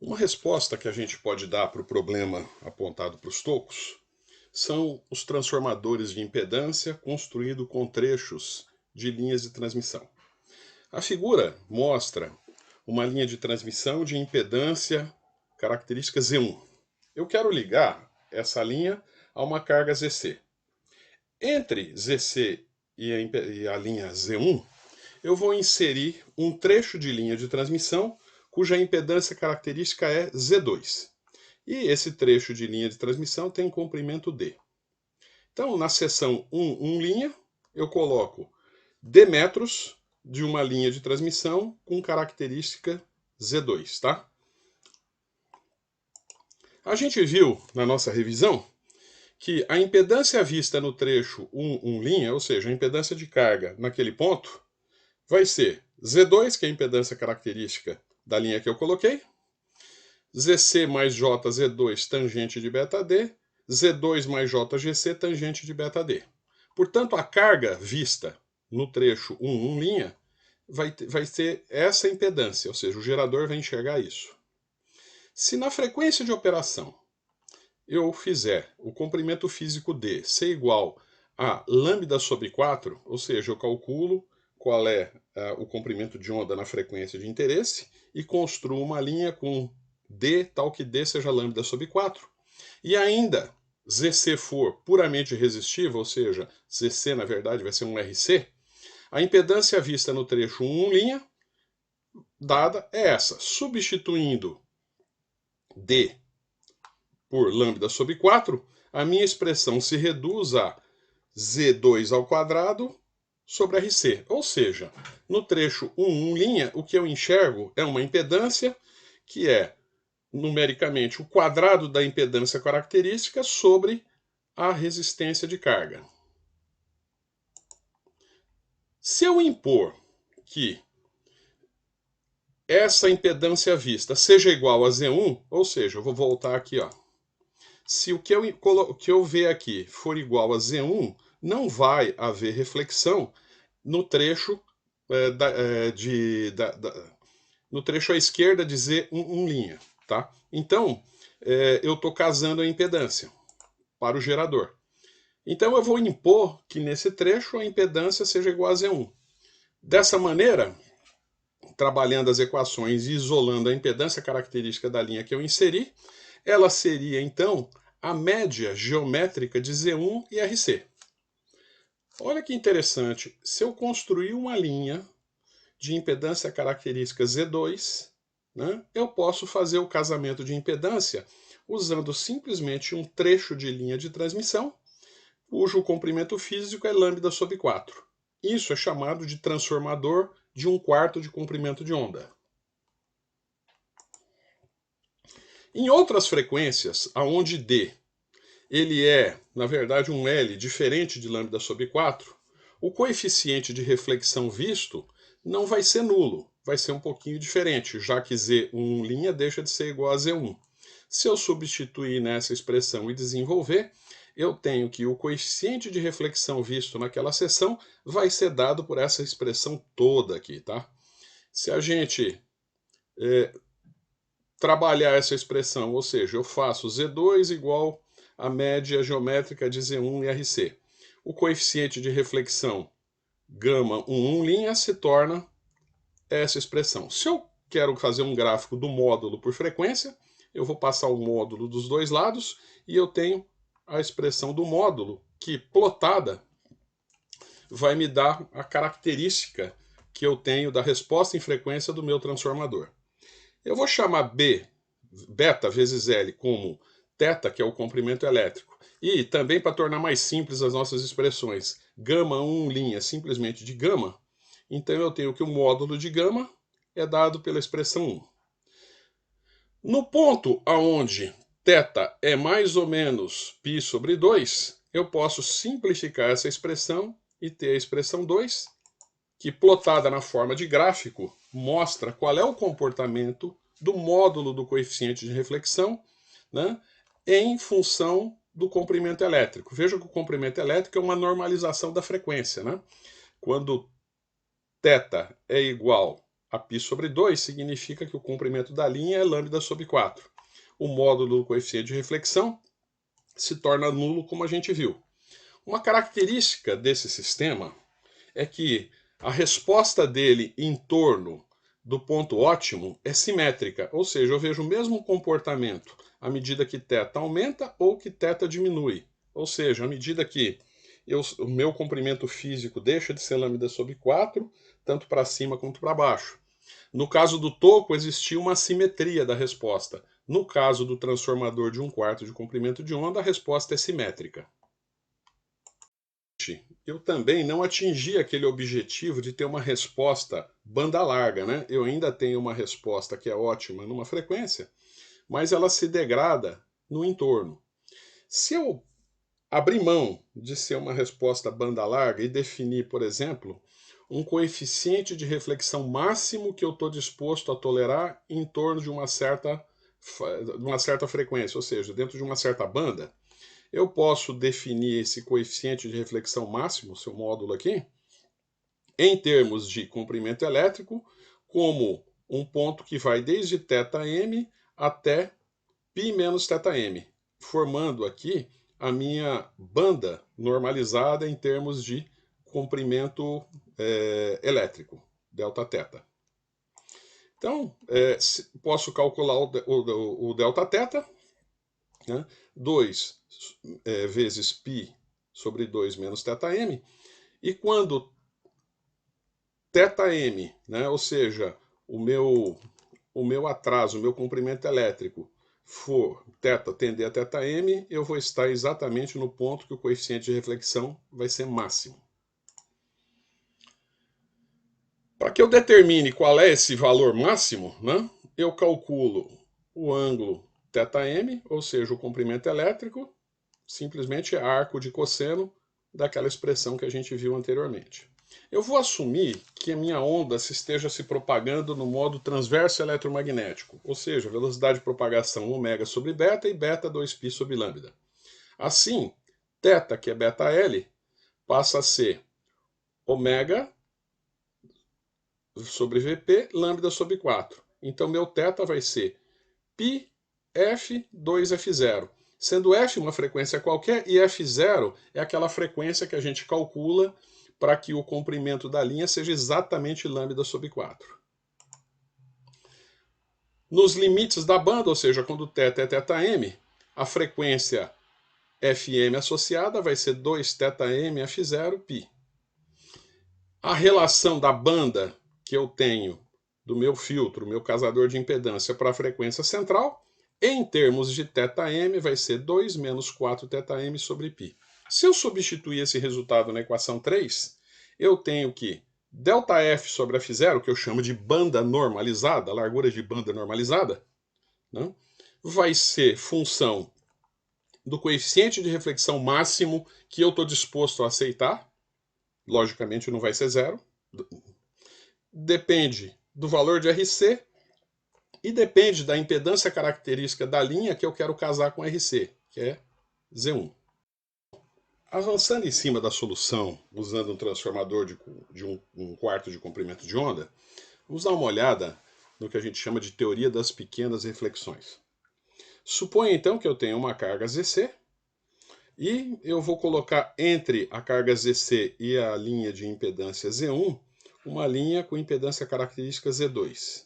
Uma resposta que a gente pode dar para o problema apontado para os tocos são os transformadores de impedância construídos com trechos de linhas de transmissão. A figura mostra uma linha de transmissão de impedância característica Z1. Eu quero ligar essa linha a uma carga ZC. Entre ZC e a linha Z1, eu vou inserir um trecho de linha de transmissão cuja impedância característica é Z2. E esse trecho de linha de transmissão tem comprimento D. Então, na seção 1 linha, eu coloco D metros de uma linha de transmissão com característica Z2, tá? A gente viu na nossa revisão que a impedância vista no trecho 1 linha, ou seja, a impedância de carga naquele ponto, vai ser Z2, que é a impedância característica da linha que eu coloquei, ZC mais JZ2 tangente de beta D, Z2 mais JGC tangente de beta D. Portanto, a carga vista no trecho 1 linha vai ter essa impedância, ou seja, o gerador vai enxergar isso. Se na frequência de operação eu fizer o comprimento físico D ser igual a lambda sobre 4, ou seja, eu calculo qual é o comprimento de onda na frequência de interesse e construo uma linha com D tal que D seja lambda sobre 4. E ainda ZC for puramente resistível, ou seja, ZC na verdade vai ser um RC, a impedância vista no trecho 1 linha dada é essa. Substituindo D por lambda sobre 4, a minha expressão se reduz a Z2 ao quadrado sobre RC. Ou seja, no trecho 1 linha, o que eu enxergo é uma impedância que é numericamente o quadrado da impedância característica sobre a resistência de carga. Se eu impor que essa impedância vista seja igual a Z1, ou seja, eu vou voltar aqui, ó. Se o que eu ver aqui for igual a Z1, não vai haver reflexão no trecho no trecho à esquerda de Z1 linha, tá? Então, eu estou casando a impedância para o gerador. Então, eu vou impor que nesse trecho a impedância seja igual a Z1. Dessa maneira, trabalhando as equações e isolando a impedância característica da linha que eu inseri, ela seria, então, a média geométrica de Z1 e RC. Olha que interessante, se eu construir uma linha de impedância característica Z2, né, eu posso fazer o casamento de impedância usando simplesmente um trecho de linha de transmissão, cujo comprimento físico é lambda sobre 4. Isso é chamado de transformador de 1/4 de comprimento de onda. Em outras frequências, aonde D ele é, na verdade, um L diferente de lambda sobre 4, o coeficiente de reflexão visto não vai ser nulo, vai ser um pouquinho diferente, já que Z1' deixa de ser igual a Z1. Se eu substituir nessa expressão e desenvolver, eu tenho que o coeficiente de reflexão visto naquela seção vai ser dado por essa expressão toda aqui, tá? Se a gente trabalhar essa expressão, ou seja, eu faço Z2 igual a média geométrica de Z1 e RC. O coeficiente de reflexão gama 1' se torna essa expressão. Se eu quero fazer um gráfico do módulo por frequência, eu vou passar o módulo dos dois lados e eu tenho a expressão do módulo que, plotada, vai me dar a característica que eu tenho da resposta em frequência do meu transformador. Eu vou chamar beta vezes L como θ, que é o comprimento elétrico. E também, para tornar mais simples as nossas expressões, gama 1' simplesmente de gama, então eu tenho que o módulo de gama é dado pela expressão 1. No ponto onde θ é mais ou menos π sobre 2, eu posso simplificar essa expressão e ter a expressão 2, que plotada na forma de gráfico, mostra qual é o comportamento do módulo do coeficiente de reflexão, né, em função do comprimento elétrico. Veja que o comprimento elétrico é uma normalização da frequência, né? Quando θ é igual a π sobre 2 significa que o comprimento da linha é lambda sobre 4. O módulo do coeficiente de reflexão se torna nulo, como a gente viu. Uma característica desse sistema é que a resposta dele em torno do ponto ótimo é simétrica, ou seja, eu vejo o mesmo comportamento à medida que θ aumenta ou que θ diminui. Ou seja, à medida que o meu comprimento físico deixa de ser lambda sobre 4, tanto para cima quanto para baixo. No caso do toco, existia uma assimetria da resposta. No caso do transformador de 1/4 de comprimento de onda, a resposta é simétrica. Eu também não atingi aquele objetivo de ter uma resposta banda larga, né? Eu ainda tenho uma resposta que é ótima numa frequência, mas ela se degrada no entorno. Se eu abrir mão de ser uma resposta banda larga e definir, por exemplo, um coeficiente de reflexão máximo que eu estou disposto a tolerar em torno de uma certa frequência, ou seja, dentro de uma certa banda, eu posso definir esse coeficiente de reflexão máximo, seu módulo aqui, em termos de comprimento elétrico, como um ponto que vai desde θm até π menos θm, formando aqui a minha banda normalizada em termos de comprimento elétrico, Δθ. Então, posso calcular o Δθ, né? 2 vezes π sobre 2 menos θm, e quando θm, né, ou seja, o meu atraso, o meu comprimento elétrico, for θ tender a θm, eu vou estar exatamente no ponto que o coeficiente de reflexão vai ser máximo. Para que eu determine qual é esse valor máximo, né, eu calculo o ângulo θm, ou seja, o comprimento elétrico, simplesmente é arco de cosseno daquela expressão que a gente viu anteriormente. Eu vou assumir que a minha onda esteja se propagando no modo transverso eletromagnético, ou seja, velocidade de propagação ω sobre beta e beta 2π sobre lambda. Assim, θ, que é beta L, passa a ser ω sobre Vp, lambda sobre 4. Então, meu θ vai ser πf 2f0. Sendo f uma frequência qualquer e f0 é aquela frequência que a gente calcula para que o comprimento da linha seja exatamente lambda sobre 4. Nos limites da banda, ou seja, quando θ é θm, a frequência Fm associada vai ser 2θm f0 π. A relação da banda que eu tenho do meu filtro, meu casador de impedância para a frequência central, em termos de θm, vai ser 2 menos 4θm sobre π. Se eu substituir esse resultado na equação 3, eu tenho que ΔF sobre F0, que eu chamo de banda normalizada, largura de banda normalizada, né, vai ser função do coeficiente de reflexão máximo que eu estou disposto a aceitar. Logicamente não vai ser zero. Depende do valor de RC e depende da impedância característica da linha que eu quero casar com RC, que é Z1. Avançando em cima da solução, usando um transformador de 1/4 de comprimento de onda, vamos dar uma olhada no que a gente chama de teoria das pequenas reflexões. Suponha então que eu tenho uma carga ZC e eu vou colocar entre a carga ZC e a linha de impedância Z1 uma linha com impedância característica Z2.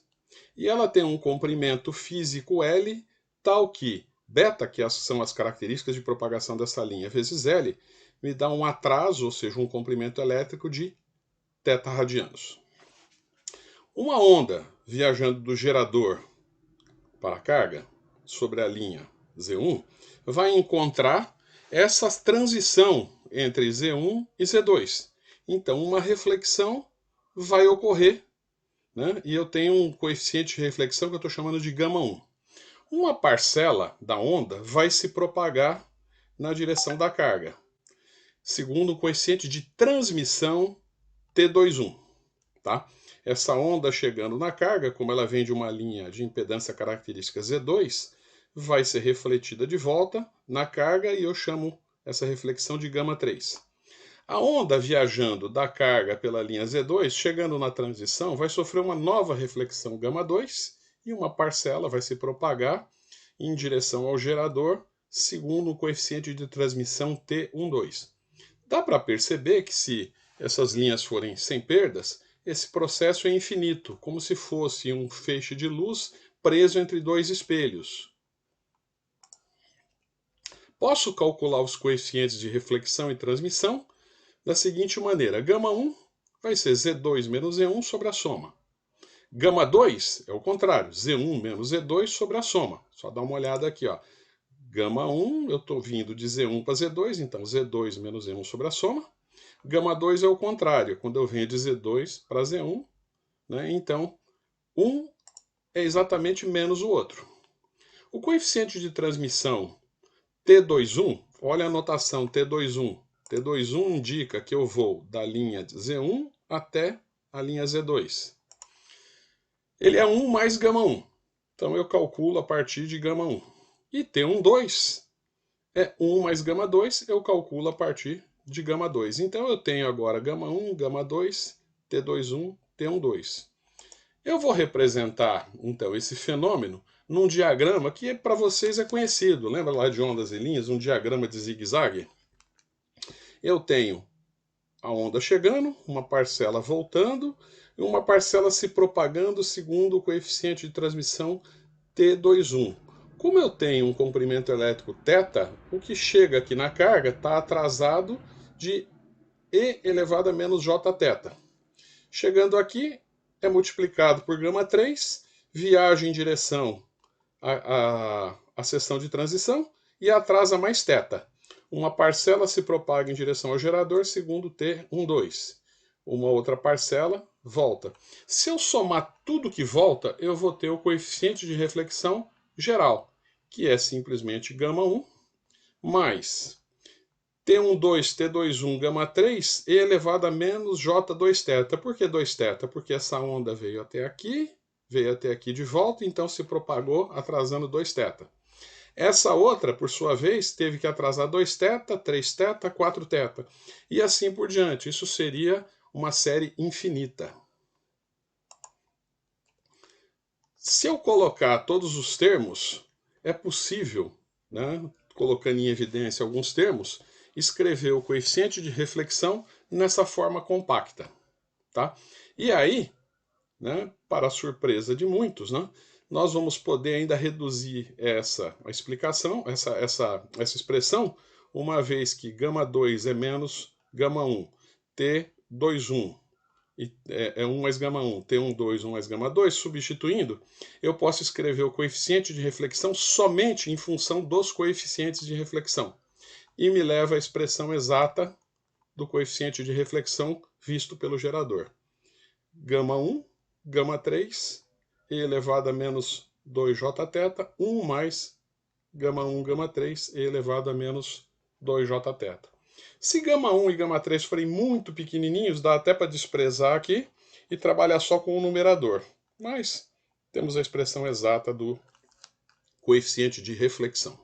E ela tem um comprimento físico L tal que beta, que são as características de propagação dessa linha, vezes L, me dá um atraso, ou seja, um comprimento elétrico de θ radianos. Uma onda viajando do gerador para a carga, sobre a linha Z1, vai encontrar essa transição entre Z1 e Z2. Então, uma reflexão vai ocorrer, né? E eu tenho um coeficiente de reflexão que eu estou chamando de γ1. Uma parcela da onda vai se propagar na direção da carga, segundo o coeficiente de transmissão T21. Tá? Essa onda chegando na carga, como ela vem de uma linha de impedância característica Z2, vai ser refletida de volta na carga e eu chamo essa reflexão de γ3. A onda viajando da carga pela linha Z2, chegando na transição, vai sofrer uma nova reflexão γ2 e uma parcela vai se propagar em direção ao gerador, segundo o coeficiente de transmissão T12. Dá para perceber que se essas linhas forem sem perdas, esse processo é infinito, como se fosse um feixe de luz preso entre dois espelhos. Posso calcular os coeficientes de reflexão e transmissão da seguinte maneira: γ1 vai ser Z2 menos Z1 sobre a soma. γ2 é o contrário, Z1 menos Z2 sobre a soma. Só dá uma olhada aqui, ó. γ1, eu estou vindo de Z1 para Z2, então Z2 menos Z1 sobre a soma. γ2 é o contrário, quando eu venho de Z2 para Z1, né? Então, um é exatamente menos o outro. O coeficiente de transmissão T21, olha a notação T21. T21 indica que eu vou da linha Z1 até a linha Z2. Ele é 1 mais γ1, então eu calculo a partir de γ1. E T12 é 1 mais γ2, eu calculo a partir de γ2. Então eu tenho agora γ1, γ2, T21, T12. Eu vou representar, então, esse fenômeno num diagrama que para vocês é conhecido. Lembra lá de ondas e linhas, um diagrama de zigue-zague? Eu tenho a onda chegando, uma parcela voltando e uma parcela se propagando segundo o coeficiente de transmissão T21. Como eu tenho um comprimento elétrico θ, o que chega aqui na carga está atrasado de E elevado a menos Jθ. Chegando aqui, é multiplicado por γ3, viaja em direção à seção de transição e atrasa mais θ. Uma parcela se propaga em direção ao gerador segundo T12. Uma outra parcela volta. Se eu somar tudo que volta, eu vou ter o coeficiente de reflexão geral, que é simplesmente γ1 mais T12, T21, γ3 e elevado a menos J2θ. Por que 2θ? Porque essa onda veio até aqui de volta, então se propagou atrasando 2θ. Essa outra, por sua vez, teve que atrasar 2θ, 3θ, 4θ. E assim por diante. Isso seria uma série infinita. Se eu colocar todos os termos, é possível, né, colocando em evidência alguns termos, escrever o coeficiente de reflexão nessa forma compacta. Tá? E aí, né, para a surpresa de muitos, né, nós vamos poder ainda reduzir essa explicação, essa expressão, uma vez que γ2 é menos γ1, T21 é 1 mais γ1, T12, 1 mais γ2, substituindo, eu posso escrever o coeficiente de reflexão somente em função dos coeficientes de reflexão. E me leva à expressão exata do coeficiente de reflexão visto pelo gerador. γ1, γ3, e elevado a menos 2Jθ, 1 mais γ1, γ3, e elevado a menos 2Jθ. Se γ1 e γ3 forem muito pequenininhos, dá até para desprezar aqui e trabalhar só com o numerador. Mas temos a expressão exata do coeficiente de reflexão.